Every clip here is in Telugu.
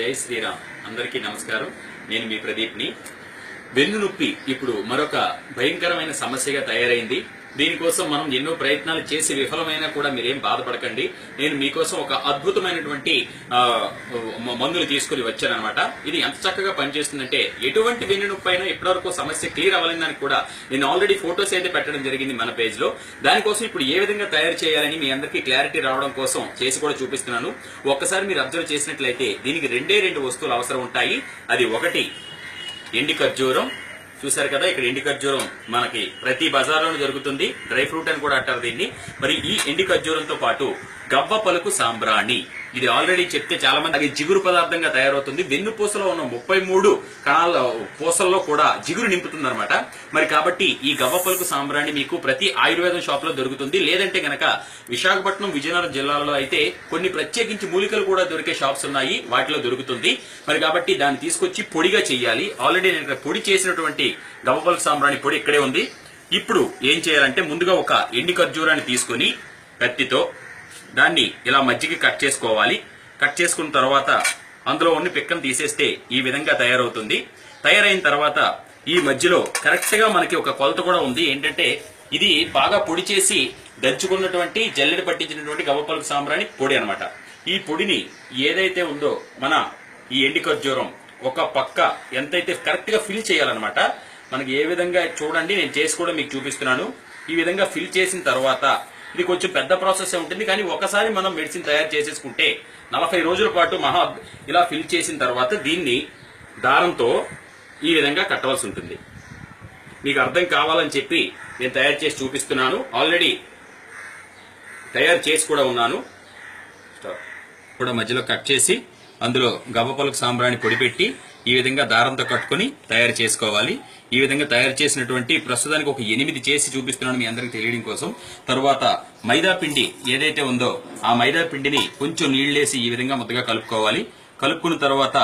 జై శ్రీరామ్. అందరికీ నమస్కారం. నేను మీ ప్రదీప్ని. వెన్నునొప్పి ఇప్పుడు మరొక భయంకరమైన సమస్యగా తయారైంది. దీనికోసం మనం ఎన్నో ప్రయత్నాలు చేసి విఫలమైనా కూడా మీరేం బాధపడకండి. నేను మీకోసం ఒక అద్భుతమైనటువంటి మందులు తీసుకుని వచ్చానమాట. ఇది ఎంత చక్కగా పనిచేస్తుందంటే ఎటువంటి వెన్నునొప్పి అయినా ఇప్పటివరకు సమస్య క్లియర్ అవ్వలేదని కూడా నేను ఆల్రెడీ ఫోటోస్ అయితే పెట్టడం జరిగింది మన పేజ్ లో. దానికోసం ఇప్పుడు ఏ విధంగా తయారు చేయాలని మీ అందరికీ క్లారిటీ రావడం కోసం చేసి కూడా చూపిస్తున్నాను. ఒక్కసారి మీరు అబ్జర్వ్ చేసినట్లయితే దీనికి రెండు వస్తువులు అవసరం ఉంటాయి. అది ఒకటి ఎండి ఖర్జూరం. చూసారు కదా, ఇక్కడ ఎండి ఖర్జూరం మనకి ప్రతి బజార్లోనూ దొరుకుతుంది. డ్రై ఫ్రూట్ అని కూడా అంటారు దీన్ని. మరి ఈ ఎండి ఖర్జూరంతో పాటు గవ్వ పలుకు సాంబ్రాణి. ఇది ఆల్రెడీ చెప్తే చాలా మంది అది జిగురు పదార్థంగా తయారవుతుంది. వెన్నుపూసలో ఉన్న 33 కణాల పూసల్లో కూడా జిగురు నింపుతుంది అనమాట. మరి కాబట్టి ఈ గవ్వ పలుకు సాంబ్రాణి మీకు ప్రతి ఆయుర్వేదం షాప్ లో దొరుకుతుంది. లేదంటే గనక విశాఖపట్నం, విజయనగరం జిల్లాలో అయితే కొన్ని ప్రత్యేకించి మూలికలు కూడా దొరికే షాప్స్ ఉన్నాయి, వాటిలో దొరుకుతుంది. మరి కాబట్టి దాన్ని తీసుకొచ్చి పొడిగా చెయ్యాలి. ఆల్రెడీ నేను పొడి చేసినటువంటి గవ్వ పలుకు సాంబ్రాణి పొడి ఇక్కడే ఉంది. ఇప్పుడు ఏం చేయాలంటే ముందుగా ఒక ఎండి ఖర్జూరాన్ని తీసుకుని కత్తితో దాన్ని ఇలా మధ్యకి కట్ చేసుకోవాలి. కట్ చేసుకున్న తర్వాత అందులో ఉన్న పిక్కను తీసేస్తే ఈ విధంగా తయారవుతుంది. తయారైన తర్వాత ఈ మధ్యలో కరెక్ట్ గా మనకి ఒక కొలత కూడా ఉంది. ఏంటంటే ఇది బాగా పొడి చేసి దంచుకున్నటువంటి జల్లెడ పట్టించినటువంటి గవ్వ పలుకు సాంబ్రాణి పొడి అనమాట. ఈ పొడిని ఏదైతే ఉందో మన ఈ ఎండి ఖర్జూరం ఒక పక్క ఎంతైతే కరెక్ట్ గా ఫిల్ చేయాలన్నమాట. మనకి ఏ విధంగా చూడండి, నేను చేసి కూడా మీకు చూపిస్తున్నాను. ఈ విధంగా ఫిల్ చేసిన తర్వాత ఇది కొంచెం పెద్ద ప్రాసెస్ ఉంటుంది, కానీ ఒకసారి మనం మెడిసిన్ తయారు చేసేసుకుంటే 40 రోజుల పాటు ఇలా ఫిల్ చేసిన తర్వాత దీన్ని దారంతో ఈ విధంగా కట్టవలసి ఉంటుంది. మీకు అర్థం కావాలని చెప్పి నేను తయారు చేసి చూపిస్తున్నాను. ఆల్రెడీ తయారు చేసి కూడా ఉన్నాను. కూడా మధ్యలో కట్ చేసి అందులో గవ్వ పలుకు సాంబ్రాణి పొడి పెట్టి ఈ విధంగా దారంతో కట్టుకుని తయారు చేసుకోవాలి. ఈ విధంగా తయారు చేసినటువంటి ప్రస్తుతానికి ఒక 8 చేసి చూపిస్తున్నాను మీ అందరికి తెలియడం కోసం. తరువాత మైదా పిండి ఏదైతే ఉందో ఆ మైదా పిండిని కొంచెం నీళ్లేసి ఈ విధంగా ముద్దగా కలుపుకోవాలి. కలుపుకున్న తర్వాత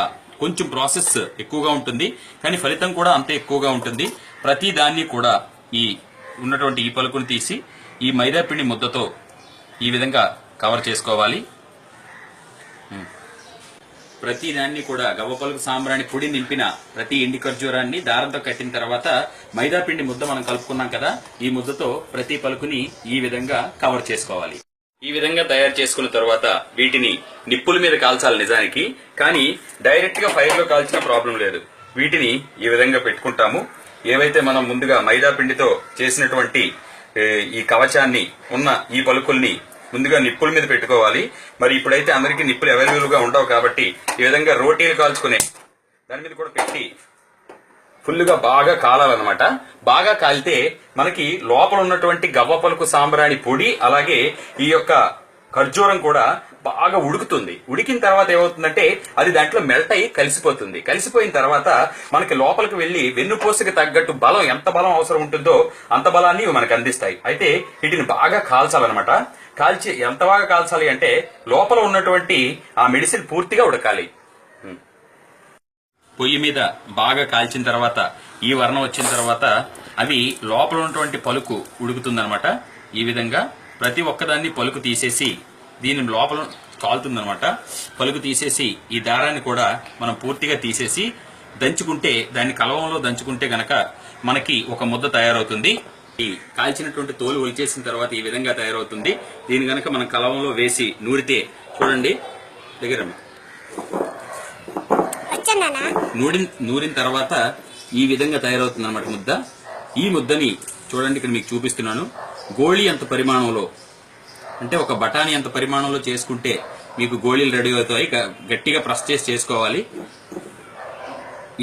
కొంచెం ప్రాసెస్ ఎక్కువగా ఉంటుంది, కానీ ఫలితం కూడా అంతే ఎక్కువగా ఉంటుంది. ప్రతి దాన్ని కూడా ఈ ఉన్నటువంటి ఈ పలుకును తీసి ఈ మైదా పిండి ముద్దతో ఈ విధంగా కవర్ చేసుకోవాలి. ప్రతి దాన్ని కూడా గవ్వ పలుకు సాంబ్రాణి పొడి నింపిన ప్రతి ఎండి ఖర్జూరాన్ని దారంతో కట్టిన తర్వాత మైదా పిండి ముద్ద మనం కలుపుకున్నాం కదా, ఈ ముద్దతో ప్రతి పలుకుని ఈ విధంగా కవర్ చేసుకోవాలి. ఈ విధంగా తయారు చేసుకున్న తర్వాత వీటిని నిప్పుల మీద కాల్చాలి నిజానికి, కానీ డైరెక్ట్ గా ఫైర్ లో కాల్చిన ప్రాబ్లం లేదు. వీటిని ఈ విధంగా పెట్టుకుంటాము. ఏవైతే మనం ముందుగా మైదా పిండితో చేసినటువంటి ఈ కవచాన్ని ఉన్న ఈ పలుకుల్ని ముందుగా నిప్పుల మీద పెట్టుకోవాలి. మరి ఇప్పుడైతే అందరికీ నిప్పులు అవైలబుల్ గా ఉండవు కాబట్టి ఈ విధంగా రోటీలు కాల్చుకునే దాని మీద కూడా పెట్టి ఫుల్ గా బాగా కాలాలన్నమాట. బాగా కాలితే మనకి లోపల ఉన్నటువంటి గవ్వ పలుకు సాంబ్రాణి పొడి అలాగే ఈ యొక్క ఖర్జూరం కూడా బాగా ఉడుకుతుంది. ఉడికిన తర్వాత ఏమవుతుందంటే అది దాంట్లో మెల్ట్ అయ్యి కలిసిపోతుంది. కలిసిపోయిన తర్వాత మనకి లోపలికి వెళ్లి వెన్నుపూసకి తగ్గట్టు బలం, ఎంత బలం అవసరం ఉంటుందో అంత బలాన్ని మనకు అందిస్తాయి. అయితే వీటిని బాగా కాల్చాలన్నమాట. కాల్చి ఎంత బాగా కాల్చాలి అంటే లోపల ఉన్నటువంటి ఆ మెడిసిన్ పూర్తిగా ఉడకాలి. పొయ్యి మీద బాగా కాల్చిన తర్వాత ఈ వర్ణం వచ్చిన తర్వాత అవి లోపల ఉన్నటువంటి పలుకు ఉడుకుతుందనమాట. ఈ విధంగా ప్రతి ఒక్కదాన్ని పలుకు తీసేసి దీని లోపల కాలుతుందనమాట. పలుకు తీసేసి ఈ దారాన్ని కూడా మనం పూర్తిగా తీసేసి దంచుకుంటే, దాన్ని కలవంలో దంచుకుంటే గనక మనకి ఒక ముద్ద తయారవుతుంది. ఈ కాల్చినటువంటి తోలు ఒలిచేసిన తర్వాత ఈ విధంగా తయారవుతుంది. దీని గనక మనం కలవంలో వేసి నూరితే చూడండి, దగ్గర నూరిన తర్వాత ఈ విధంగా తయారవుతుంది అనమాట ముద్ద. ఈ ముద్దని చూడండి, ఇక్కడ మీకు చూపిస్తున్నాను. గోళీ అంత పరిమాణంలో, అంటే ఒక బఠానీ అంత పరిమాణంలో చేసుకుంటే మీకు గోళీలు రెడీ అవుతాయి. గట్టిగా ప్రెస్ చేసి చేసుకోవాలి.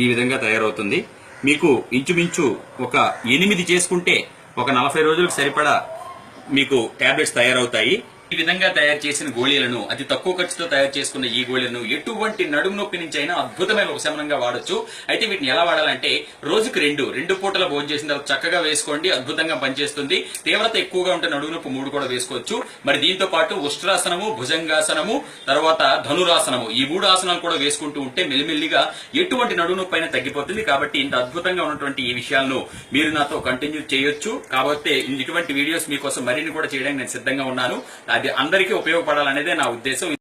ఈ విధంగా తయారవుతుంది. మీకు ఇంచుమించు ఒక 8 చేసుకుంటే ఒక 40 రోజులకు సరిపడా మీకు టాబ్లెట్స్ తయారవుతాయి. ఈ విధంగా తయారు చేసిన గోళీలను, అతి తక్కువ ఖర్చుతో తయారు చేసుకున్న ఈ గోళీలను ఎటువంటి నడుము నొప్పి నుంచి అయినా అద్భుతమైన ఉపశమనంగా వాడొచ్చు. అయితే వీటిని ఎలా వాడాలంటే రోజుకు 2 పూటల భోజనం చేసిన తర్వాత చక్కగా వేసుకోండి. అద్భుతంగా పనిచేస్తుంది. తీవ్రత ఎక్కువగా ఉంటే నడుము నొప్పి 3 కూడా వేసుకోవచ్చు. మరి దీంతో పాటు ఉష్ట్రాసనము, భుజంగాసనము, తర్వాత ధనురాసనము, ఈ 3 ఆసనాలు కూడా వేసుకుంటూ ఉంటే మెల్లిమెల్లిగా ఎటువంటి నడుము నొప్పి అయినా తగ్గిపోతుంది. కాబట్టి ఇంత అద్భుతంగా ఉన్నటువంటి ఈ విషయాలను మీరు నాతో కంటిన్యూ చేయొచ్చు. కాబట్టి ఇటువంటి వీడియోస్ మీకోసం మరిన్ని కూడా చేయడానికి నేను సిద్ధంగా ఉన్నాను. అది అందరికీ ఉపయోగపడాలనేదే నా ఉద్దేశం.